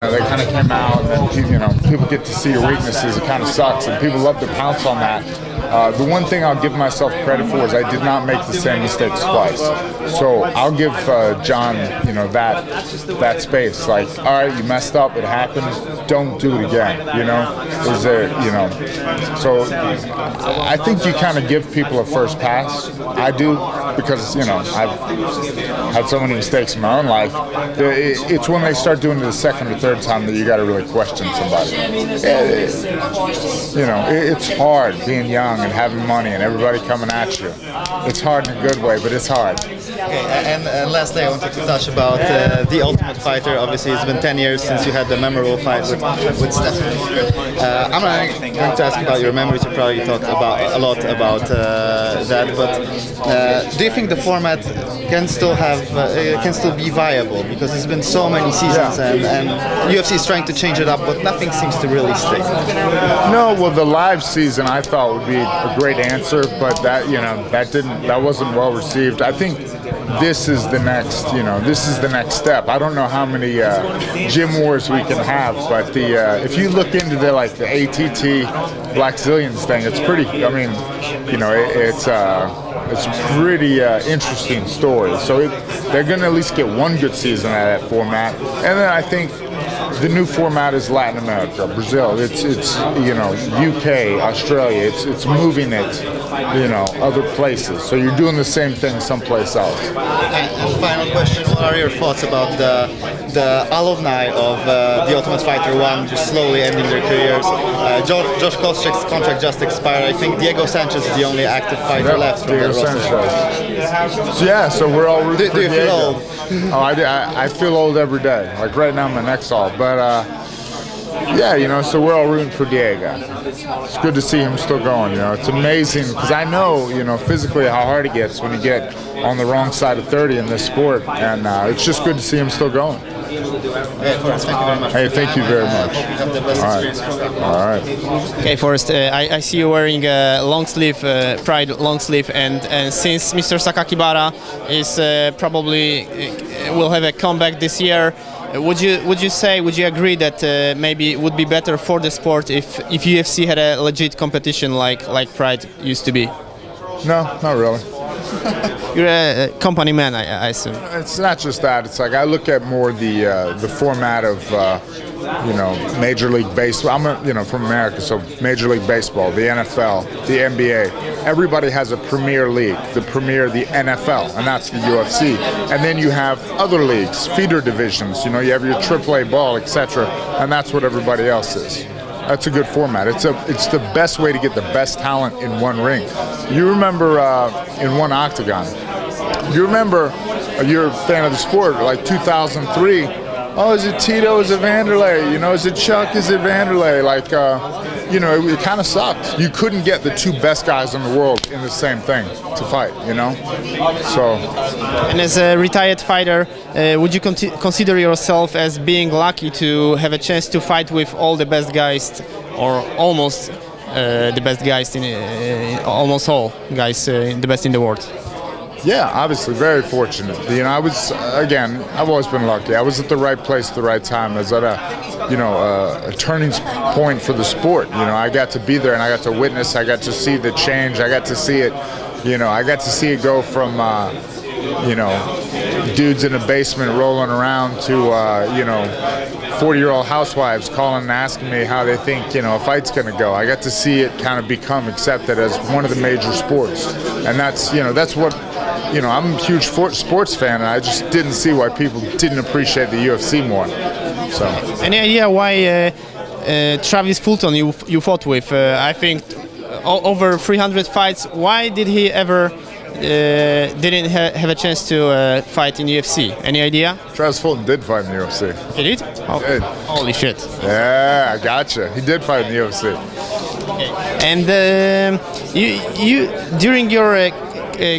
They kind of came out, and people get to see your weaknesses. It kind of sucks, and people love to pounce on that. The one thing I'll give myself credit for is I did not make the same mistakes twice. So I'll give John, that space. Like, all right, you messed up, it happened. Don't do it again. Is there, So I think you kind of give people a first pass. I do, because I've had so many mistakes in my own life. It's when they start doing it the second or third time that you got to really question somebody. It's hard being young and having money and everybody coming at you. It's hard in a good way, but it's hard. Okay, and lastly, I wanted to touch about The Ultimate Fighter. Obviously, it's been 10 years since you had the memorable fight with Stefan. I'm not going to ask about your memories. You probably talked a lot about that. But do you think the format can still be viable? Because it's been so many seasons, and UFC is trying to change it up, but nothing seems to really stick. No, well, the live season I thought would be a great answer, but that wasn't well received. I think this is the next step. I don't know how many gym wars we can have, but if you look into the ATT Black Zillions thing, it's pretty. I mean, it's a pretty interesting story. So they're going to at least get one good season out of that format, and then I think the new format is Latin America, Brazil. It's UK, Australia. It's moving it, other places. So you're doing the same thing someplace else. And final question: what are your thoughts about the alumni of The Ultimate Fighter 1 just slowly ending their careers? Josh Koscheck's contract just expired. I think Diego Sanchez is the only active fighter left from Diego Sanchez. Yeah, so we're all rooting for Do you Diego. feel old? Oh, I feel old every day. Like right now, my neck's all. But so we're all rooting for Diego. It's good to see him still going. It's amazing because I know, physically how hard it gets when you get on the wrong side of 30 in this sport, and it's just good to see him still going. Hey, Forrest, thank you very much. Hey, thank you very much. Have the best experience. All right. Okay, Forrest, I see you wearing a long sleeve, Pride long sleeve, and since Mr. Sakakibara is probably will have a comeback this year, would you agree that maybe it would be better for the sport if UFC had a legit competition like Pride used to be? No, not really. You're a company man, I assume. It's not just that. It's like I look at more the format of Major League Baseball. I'm from America, so Major League Baseball, the NFL, the NBA. Everybody has a premier league, the NFL, and that's the UFC. And then you have other leagues, feeder divisions. You have your AAA ball, etc. And that's what everybody else is. That's a good format. It's the best way to get the best talent in one ring. You remember in one octagon. You remember, you're a fan of the sport, like 2003. Oh, is it Tito? Is it Vanderlei? Is it Chuck? Is it Vanderlei? Like, it kind of sucked. You couldn't get the two best guys in the world in the same thing to fight. So. And as a retired fighter, would you consider yourself as being lucky to have a chance to fight with all the best guys, or almost the best guys almost all guys the best in the world? Yeah, obviously, very fortunate. I've always been lucky. I was at the right place at the right time. I was at a turning point for the sport. I got to be there and I got to witness. I got to see the change. I got to see it. I got to see it go from dudes in a basement rolling around to 40-year-old housewives calling and asking me how they think a fight's going to go. I got to see it kind of become accepted as one of the major sports, and that's what. I'm a huge sports fan, and I just didn't see why people didn't appreciate the UFC more. So. Any idea why Travis Fulton you fought with? I think over 300 fights. Why did he ever didn't have a chance to fight in UFC? Any idea? Travis Fulton did fight in the UFC. He did? Oh, he did. Holy shit! Yeah, I gotcha. He did fight in the UFC. Okay. And you during your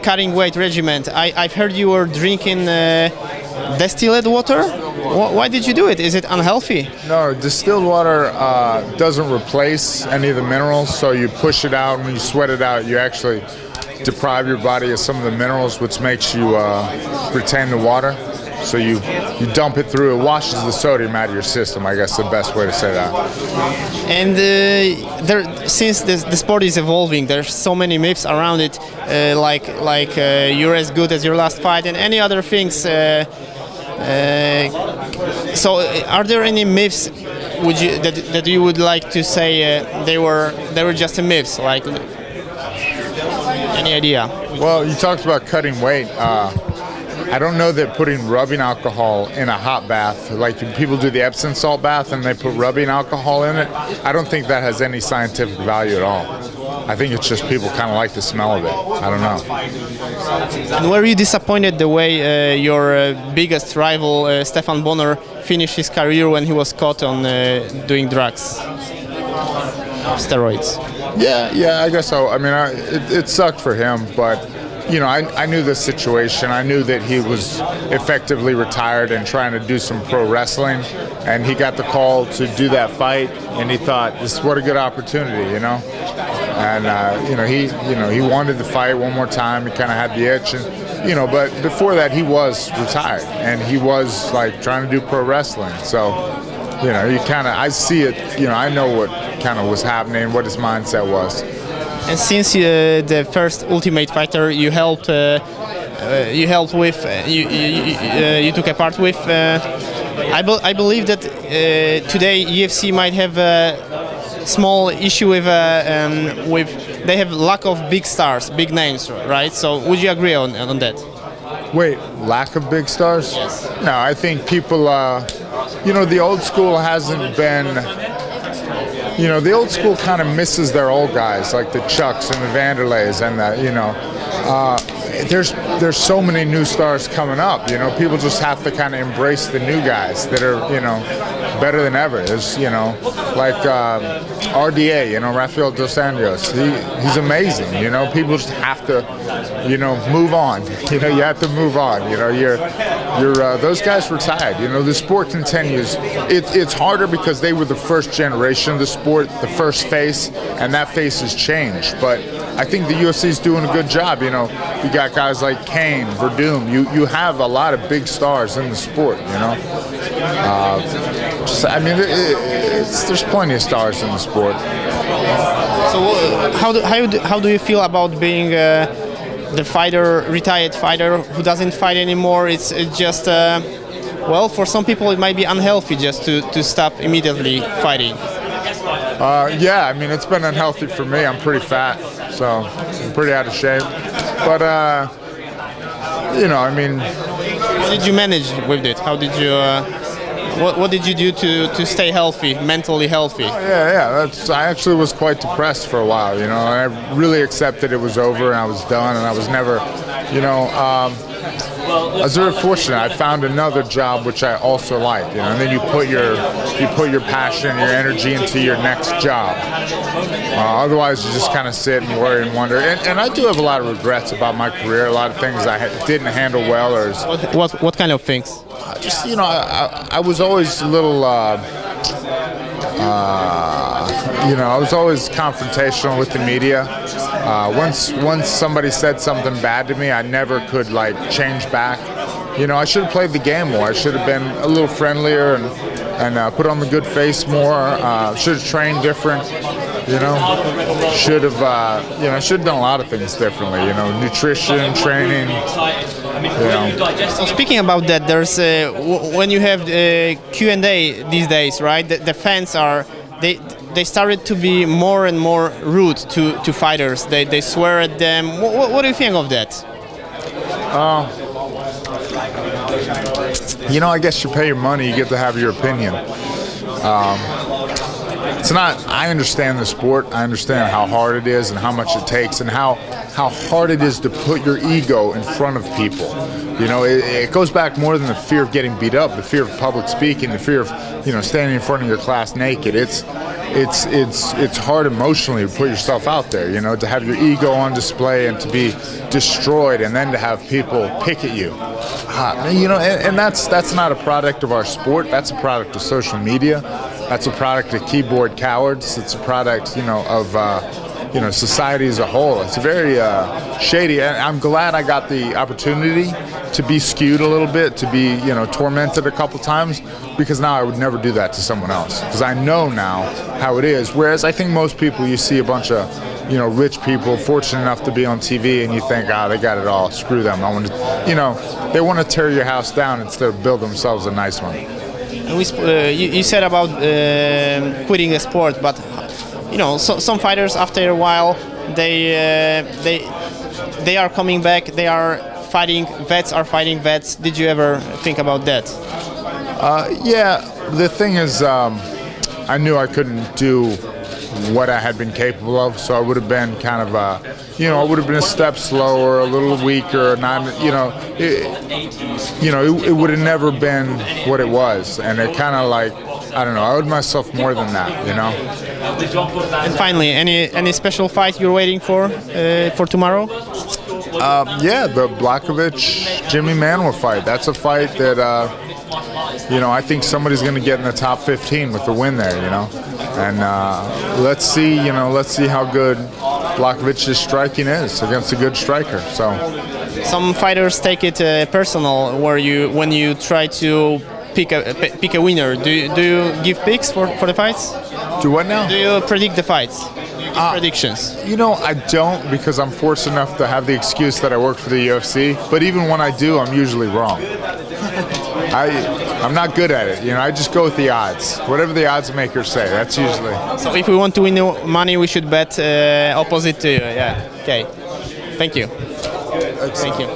cutting weight regimen, I've heard you were drinking distilled water. Why did you do it? Is it unhealthy? No, distilled water doesn't replace any of the minerals, so you push it out and when you sweat it out, you actually deprive your body of some of the minerals, which makes you retain the water. So you dump it through, it washes the sodium out of your system, I guess the best way to say that. And since the sport is evolving, there's so many myths around it, like you're as good as your last fight and any other things. So are there any myths that you would like to say they were just a myths? Like, any idea? Well, you talked about cutting weight. I don't know that putting rubbing alcohol in a hot bath, like people do the Epsom salt bath and they put rubbing alcohol in it, I don't think that has any scientific value at all. I think it's just people kind of like the smell of it. I don't know. And were you disappointed the way your biggest rival, Stefan Bonner, finished his career when he was caught on doing drugs? Steroids. Yeah, I guess so. I mean, it sucked for him, but you know, I knew the situation. I knew that he was effectively retired and trying to do some pro wrestling, and he got the call to do that fight, and he thought, what a good opportunity, you know. And he wanted the fight one more time. He kind of had the itch, and but before that he was retired, and he was like trying to do pro wrestling. So, I see it. I know what kind of was happening, what his mindset was. And since the first Ultimate Fighter you helped with, you took a part with, I believe that today UFC might have a small issue with they have lack of big stars, big names, right? So would you agree on that? Wait, lack of big stars? Yes. No, I think people, the old school hasn't been. The old school kind of misses their old guys, like the Chucks and the Vanderleys, and there's so many new stars coming up. People just have to kind of embrace the new guys that are, better than ever. There's, like RDA, Rafael Dos Anjos. He's amazing. People just have to, move on. You have to move on. Those guys retired. The sport continues. It's harder because they were the first generation of the sport, the first face, and that face has changed. But I think the UFC is doing a good job. You got guys like Kane, Verdum. You have a lot of big stars in the sport. There's plenty of stars in the sport. So how do you feel about being the retired fighter who doesn't fight anymore? It's just well, for some people it might be unhealthy just to stop immediately fighting. Yeah, it's been unhealthy for me. I'm pretty fat, so I'm pretty out of shape. But how did you manage with it? How did you? What did you do to stay healthy, mentally healthy? Yeah. I actually was quite depressed for a while. I really accepted it was over and I was done, and I was never, I was very fortunate. I found another job which I also like, and then you put your passion, your energy into your next job. Otherwise, you just kind of sit and worry and wonder. And I do have a lot of regrets about my career. A lot of things I didn't handle well, or what kind of things? Just I was always a little. I was always confrontational with the media. Once somebody said something bad to me, I never could change back. I should have played the game more. I should have been a little friendlier and put on the good face more. Should have trained different. Should have done a lot of things differently. Nutrition, training. So speaking about that, there's when you have Q&A these days, right? The fans are they started to be more and more rude to fighters. They swear at them. What do you think of that? I guess you pay your money, you get to have your opinion. It's not. I understand the sport. I understand how hard it is and how much it takes, and how hard it is to put your ego in front of people. It goes back more than the fear of getting beat up, the fear of public speaking, the fear of standing in front of your class naked. It's hard emotionally to put yourself out there. To have your ego on display and to be destroyed, and then to have people pick at you. And that's not a product of our sport. That's a product of social media. That's a product of keyboard cowards. It's a product, of you know, society as a whole. It's very shady, and I'm glad I got the opportunity to be skewed a little bit, to be, you know, tormented a couple times, because now I would never do that to someone else, because I know now how it is. Whereas I think most people, you see a bunch of, you know, rich people fortunate enough to be on TV, and you think, ah, they got it all, screw them. I want to, you know, they want to tear your house down instead of build themselves a nice one. You said about quitting the sport, but you know, some fighters after a while they are coming back. They are fighting vets. Did you ever think about that? Yeah, the thing is, I knew I couldn't do what I had been capable of, so I would have been kind of, you know, I would have been a step slower, a little weaker, not, you know, it would have never been what it was, and it kind of like, I don't know, I owed myself more than that, you know. And finally, any special fight you're waiting for tomorrow? Yeah, the Blachowicz-Jimmy Manuwa fight. That's a fight that, you know, I think somebody's going to get in the top 15 with the win there, you know. And let's see how good Blachowicz' striking is against a good striker. So some fighters take it personal, when you try to pick a winner. Do you give picks for the fights? Do what now? Do you predict the fights? Predictions? You know, I don't, because I'm fortunate enough to have the excuse that I work for the UFC. But even when I do, I'm usually wrong. I'm not good at it. You know, I just go with the odds. Whatever the odds makers say, that's usually. So if we want to win the money, we should bet opposite to you. Yeah. Okay. Thank you. Thank you.